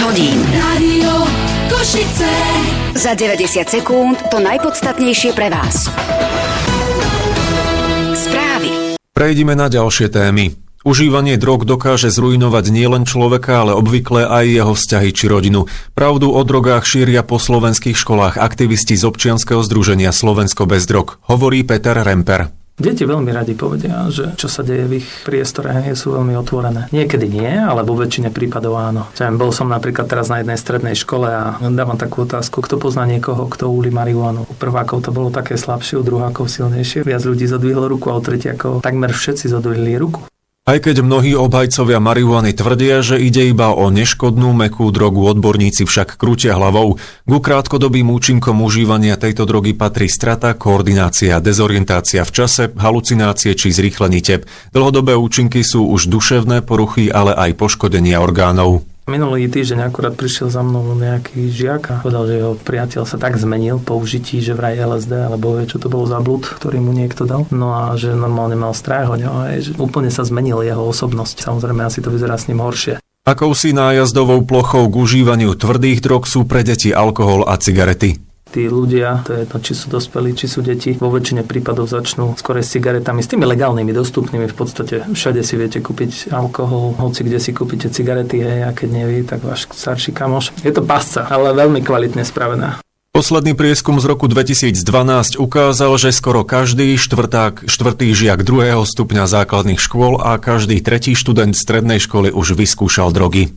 hodín. Rádio Košice. Za 90 sekúnd to najpodstatnejšie pre vás. Správy. Prejdime na ďalšie témy. Užívanie drog dokáže zrujnovať nielen človeka, ale obvykle aj jeho vzťahy či rodinu. Pravdu o drogách šíria po slovenských školách aktivisti z občianskeho združenia Slovensko bez drog, hovorí Peter Remper. Deti veľmi radi povedia, že čo sa deje v ich priestore, sú veľmi otvorené. Niekedy nie, ale vo väčšine prípadov áno. Bol som napríklad teraz na jednej strednej škole a dávam takú otázku, kto pozná niekoho, kto úli marihuanu. U prvákov to bolo také slabšie, u druhákov silnejšie. Viac ľudí zodvihlo ruku a u tretiakov takmer všetci zodvihli ruku. Aj keď mnohí obhajcovia marihuany tvrdia, že ide iba o neškodnú mäkkú drogu, odborníci však krútia hlavou. Ku krátkodobým účinkom užívania tejto drogy patrí strata, koordinácia, dezorientácia v čase, halucinácie či zrýchlený tep. Dlhodobé účinky sú už duševné poruchy, ale aj poškodenia orgánov. Minulý týždeň akurát prišiel za mnou nejaký žiak a povedal, že jeho priateľ sa tak zmenil po užití, že vraj LSD, alebo čo to bolo za blud, ktorý mu niekto dal. No a že normálne mal strach o ňo, že úplne sa zmenil jeho osobnosť. Samozrejme, asi to vyzerá s ním horšie. Akousi nájazdovou plochou k užívaniu tvrdých drog sú pre deti alkohol a cigarety. Tí ľudia, to je jedno, či sú dospelí, či sú deti, vo väčšine prípadov začnú skôr s cigaretami, s tými legálnymi, dostupnými. V podstate všade si viete kúpiť alkohol, hoci kde si kúpite cigarety, a keď nevie, tak váš starší kamoš. Je to pasca, ale veľmi kvalitne spravená. Posledný prieskum z roku 2012 ukázal, že skoro každý štvrtý žiak 2. stupňa základných škôl a každý tretí študent strednej školy už vyskúšal drogy.